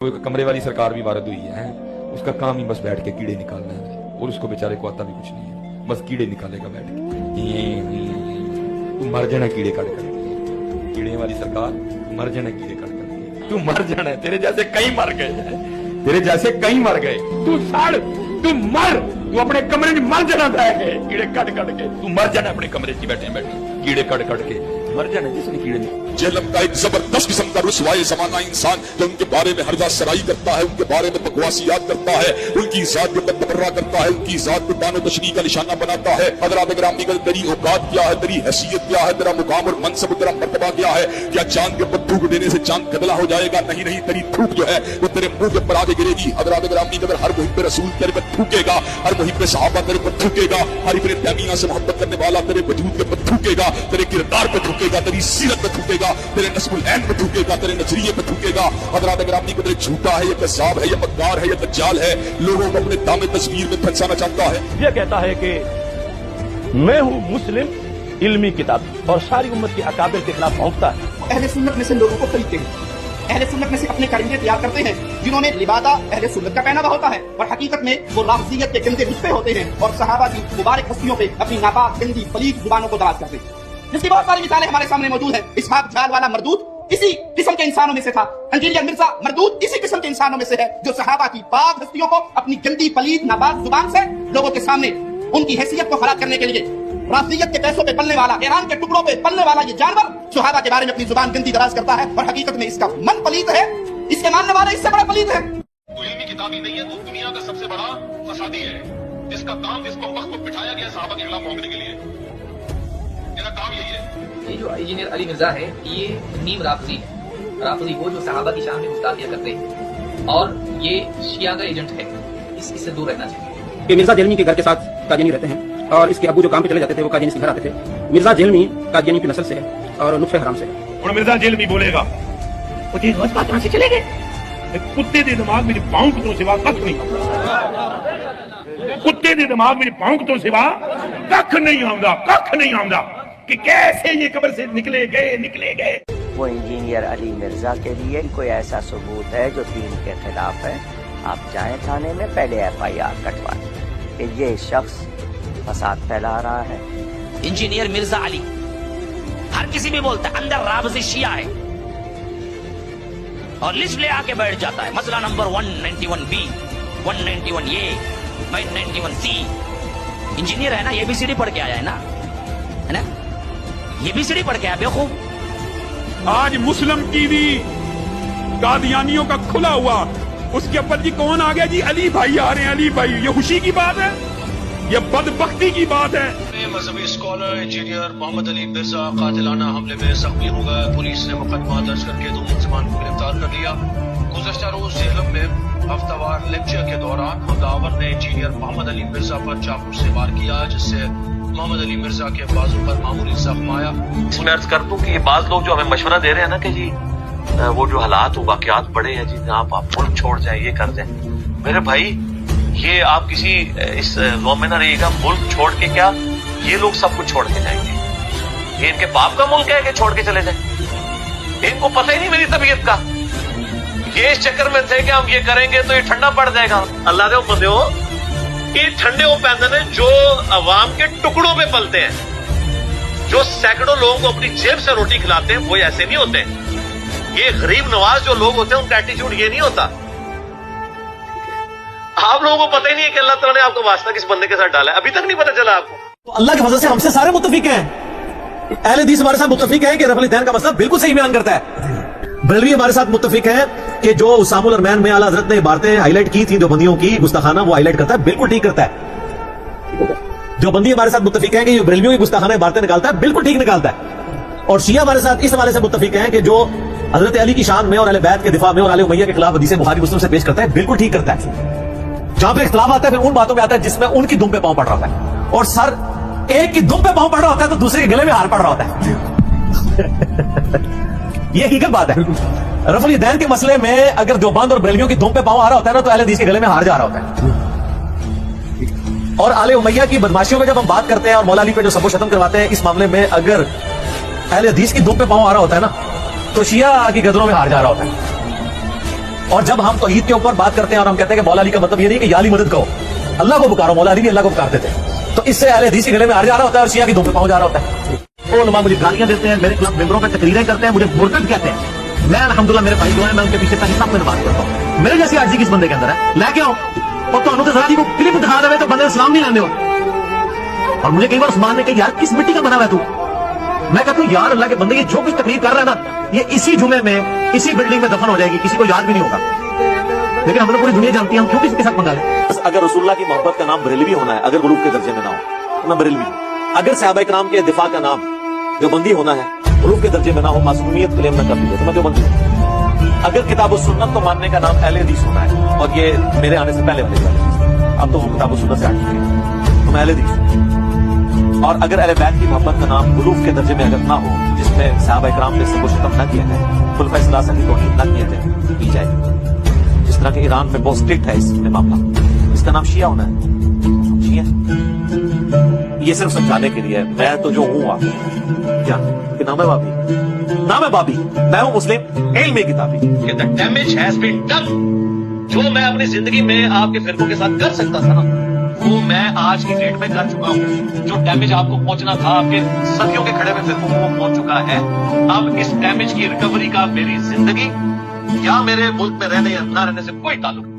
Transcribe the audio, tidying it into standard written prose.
कमरे वाली सरकार भी वारद हुई है, उसका काम ही बस बैठ के कीड़े निकालना है और उसको बेचारे को आता भी कुछ नहीं है, बस कीड़े निकालेगा बैठ के। तू मर जाना कीड़े काट कर, कीड़े वाली सरकार मर जाना कीड़े काट कर, तू मर जाना। तेरे जैसे कई मर गए, तेरे जैसे कई मर गए। तू सड़, तू मर, तू अपने कमरे में मर जाना है कीड़े काट काट के। तू मर जाना अपने कमरे में बैठे बैठे कीड़े काट काट के मर जाना जिसने कीड़े। जेहलम का एक जबरदस्त किस्म का रुसवाए ज़माना इंसान जो उनके बारे में हरदा सराई करता है, उनके बारे में बकवासियात करता है, उनकी जात को बदतबर्रा करता है, उनकी जात को तानो तशरीह का निशाना बनाता है। हज़रात गिरामी का तेरी औकात क्या है, तेरी हैसियत क्या है, तेरा मुकाम और मनसब, तेरा मर्तबा क्या है? क्या चांद के ऊपर थूक देने से चांद कदला हो जाएगा? नहीं नहीं, तेरी थूक जो है वो तेरे मुंह के ऊपर आके गिरेगी। हज़रात गिरामी अगर हर मुहिब रसूल तेरे पर थूकेगा, हर मुहिब सहाबा तेरे पर थूकेगा, हर इब्न तैमिया से मोहब्बत करने वाला तेरे वजूद के ऊपर थूकेगा, तेरे किरदार पे थूकेगा, तेरी सीरत पे थूकेगा, तेरे नस्बुल ऐन पे थूकेगा, तेरे नजरिए पे थूकेगा। हज़रात गिरामी को तेरे झूठा है या कज़्ज़ाब है या मक्कार है या दज्जाल है, लोगों को अपने दामे तस्वीर में फंसाना चाहता है। ये कहता है कि मैं हूँ मुस्लिम इल्मी किताब और सारी उम्मत के अकाबिर के खिलाफ भौंकता है। अहले सुन्नत में से लोगों को खरीदते हैं, अहले सुन्नत में से अपने कारिंदे तैयार करते हैं जिन्होंने लिबादा अहले सुन्नत का पहनावा होता है और हकीकत में वो राफ़ज़ियत के गंदे रुतबे होते हैं और सहाबा की मुबारक हस्तियों पे अपनी नापाक गंदी पलीद जुबानों को दराज करते हैं, जिसकी बहुत सारी मिसालें हमारे सामने मौजूद है। इसहाक झाल वाला मरदूद इसी किस्म के इंसानों में से था। इंजीनियर मिर्जा मरदूद इसी किस्म के इंसानों में से है जो सहाबा की पाक हस्तियों को अपनी गंदी पलीद नापाक जुबान से लोगों के सामने उनकी हैसियत को खराब करने के लिए राफ़ज़ियत के पैसों पे पलने वाला, ईरान के टुकड़ों पे पलने वाला ये जानवर सहाबा के बारे में अपनी जुबान गंदी दराज करता है और हकीकत में इसका मन पलीद है, इसके मानने वाले इससे बड़ा पलीद है। तो इल्मी किताब ही नहीं है, तो दुनिया का सबसे बड़ा फसादी है, जिसका काम जिसको वक्त को बिठाया गया सहाबा के खिलाफ भौंकने के लिए, मेरा काम यही है। ये जो इंजीनियर अली मिर्जा है ये नीम राफ़ज़ी है। राफ़ज़ी वो जो सहाबा की शान में गुस्ताखियां करते हैं और ये शिया का एजेंट है, इससे दूर रहना चाहिए। कि मिर्जा जेलमी के घर के साथ कादियानी रहते हैं और इसके अबू जो काम पे चले जाते थे वो कादियानी से घर आते थे। मिर्जा जेलमी कादियानी की नस्ल से है और नुत्फ़े हराम से है। और मिर्जा जेल भी बोलेगा मुझे रोज बात कहां से चले गए? कुत्ते दे दिमाग मेरे पाँव के तो सिवा कख नहीं, कुत्ते दे दिमाग मेरे पाँव के तो सिवा कख नहीं आंदा, कख नहीं आंदा कि कैसे ये कब्र से निकले गए। वो इंजीनियर अली मिर्जा के लिए कोई ऐसा सबूत है जो दीन के खिलाफ है, आप जाएं थाने में पहले FIR कटवाएं कि ये शख्स फसाद फैला रहा है। इंजीनियर मिर्जा अली हर किसी भी बोलता है अंदर राफ़ज़ी शिया है और लिस्ट ले आके बैठ जाता है। मसला number 191B, 191A, 191C। Engineer है ना, ABCD पढ़ के आया है ना, ABCD पढ़ के आया बेवकूफ। आज मुस्लिम टीवी कादियानियों का खुला हुआ, उसके ऊपर जी कौन आ गया जी? अली भाई आ रहे हैं, अली भाई। ये खुशी की बात है, ये बदबख्ती की बात है। मजहबी स्कॉलर इंजीनियर मोहम्मद अली मिर्जा कातिलाना हमले में जख्मी हो गए। पुलिस ने मुकदमा दर्ज करके 2 मुलजिमान को गिरफ्तार कर लिया। गुज़श्ता रोज जेहलम में हफ्तावार लेक्चर के दौरान हमलावर ने इंजीनियर मोहम्मद अली मिर्जा पर चाकू से वार किया, जिससे मोहम्मद अली मिर्जा के बाजू पर मामूली जख्म आया। इसमें अर्ज कर दूं कि ये बाज लोग जो हमें मशवरा दे रहे हैं ना कि जी वो जो हालात वो वाकयात बड़े हैं जी, आप मुल्क छोड़ जाएं, ये कर जाएं। मेरे भाई ये आप किसी इस ज़ौम में ना रहिएगा, मुल्क छोड़ के क्या ये लोग सब कुछ छोड़ के जाएंगे? ये इनके बाप का मुल्क है कि छोड़ के चले जाएं? इनको पता ही नहीं मेरी तबीयत का। ये इस चक्कर में थे कि हम ये करेंगे तो ये ठंडा पड़ जाएगा। अल्लाह दे बंदे हो कि ठंडे वो पैंदन है जो अवाम के टुकड़ों पे पलते हैं, जो सैकड़ों लोगों को अपनी जेब से रोटी खिलाते हैं, वो ऐसे नहीं होते। ये गरीब नवाज जो लोग होते हैं उनका एटीट्यूड ये नहीं होता। आप लोगों को पता ही नहीं है कि अल्लाह ताला ने आपको वास्ता किस बंदे के साथ डाला है, अभी तक नहीं पता चला आपको। तो अल्लाह के फजल से हमसे सारे मुत्तफिक हैं। अहले हदीस हमारे साथ मुत्तफिक है कि रफ़ल दैन का मसला बिल्कुल सही बयान करता है। बरेलवी हमारे साथ मुत्तफिक है कि जो उसामुल अरमैन में आला हज़रत ने इबारतें हाईलाइट की थी जो बंदियों की गुस्ताखाना, वो हाईलाइट करता है, बिल्कुल ठीक करता है। जो बंदी हमारे साथ मुत्तफिक है कि बरेलवियों की गुस्ताखाना इबारतें निकालता है, बिल्कुल ठीक निकालता है। और शिया हमारे साथ इस हवाले से मुत्तफिक है कि जो हजरत अली की शान में और अहले बैत के दिफा में और आले उमैया के खिलाफ हदीसें बुखारी मुस्लिम से पेश करता है, बिल्कुल ठीक करता है। जहां पर इख्तिलाफ आता है फिर उन बातों में आता है जिसमें उनकी दुम पे पांव पड़ रहा होता है और सर एक की दुम पे पांव पड़ रहा होता है तो दूसरे के गले में हार पड़ रहा होता है। ये हकीकत बात है। रफ़ल दैन के मसले में अगर देवबंद और बरेलवियों की दुम पे पांव आ रहा होता है ना तो अहले हदीस के गले में हार जा रहा होता है। और आले उमैया की बदमाशियों में जब हम बात करते हैं और मौला अली पे जो सबो शतम करवाते हैं, इस मामले में अगर अहले हदीस की दुम पे पांव आ रहा होता है ना तो शिया की गदरों में हार जा रहा होता है। اور جب ہم توحید کے اوپر بات کرتے ہیں اور ہم کہتے ہیں کہ مولا علی کا مطلب یہ نہیں کہ یا علی مدد کہو، اللہ کو پکارو، مولا علی بھی اللہ کو پکارتے تھے، تو اس سے اہل حدیث کے گلے میں ہار جا رہا ہوتا ہے اور شیعہ کی دم پہ پہنچ جا رہا ہوتا ہے. وہ علماء مجھے گالیاں دیتے ہیں، میرے خلاف ممبروں پہ تقریریں کرتے ہیں، مجھے مرتد کہتے ہیں. میں الحمدللہ میرے بھائی جو ہیں میں ان کے پیچھے تک سب میں نماز پڑھتا ہوں. میرے جیسی عاجزی کس بندے کے اندر ہے؟ لے کے آؤ. اور تو ذرا جی کو کلپ دکھا دے تو بندے اسلام نہیں لانے ہو. اور مجھے کئی بار عثمان نے کہا یار کس مٹی کا بنا ہوا ہے تو؟ میں کہتا ہوں یار اللہ کے بندے یہ جو کچھ تقریر کر رہا ہے نا یہ اسی جمعے میں اسی بلڈنگ میں دفن ہو جائے گی، کسی کو یاد بھی نہیں ہوگا. لیکن ہم نے پوری دنیا جانتی ہے، ہم کیوں کسی کے ساتھ منگا لیں؟ اگر رسول اللہ کی محبت کا نام بریلوی ہونا ہے، اگر غلوف کے درجے میں نہ ہو میں بریلوی ہوں. اگر صحابہ کرام کے دفاع کا نام دیوبندی ہونا ہے، غلوف کے درجے میں نہ ہو، معصومیت کلیم نہ کر لیجیے تو میں دیوبندی ہوں. اگر کتاب و سنت کو ماننے کا نام اہل حدیث ہونا ہے، اور یہ میرے آنے سے پہلے والے اب تو وہ کتاب و سنت سے ہٹ چکے ہیں تو میں اہل حدیث ہوں. اور اگر اہل بیت کی محبت کا نام غلوف کے درجے میں اگر نہ ہو، جس میں صحابہ کرام پہ سب و ستم نہ کیا جائے، خلفائے ثلاثہ کی توہین نہ کی جائے، جس طرح کہ ایران میں بہت اسٹرکٹ ہے اس میں معاملہ، اس کا نام شیعہ ہونا ہے. شیعہ یہ صرف سمجھانے کے لیے میں تو جو ہوں آپ کیا کہ نام ہے بابی، نام ہے بابی، میں ہوں مسلم علم کتابی. کہ the damage has been done. جو میں اپنی زندگی میں آپ کے فرقوں کے ساتھ کر سکتا تھا نا وہ میں آج کی ڈیٹ میں کر چکا ہوں. جو ڈیمیج آپ کو پہنچنا تھا آپ کے صدیوں کے کھڑے ہوئے فرقوں کو وہ پہنچ چکا ہے. اب اس ڈیمیج کی ریکوری کا میری زندگی یا میرے ملک میں رہنے یا نہ رہنے سے کوئی تعلق نہیں.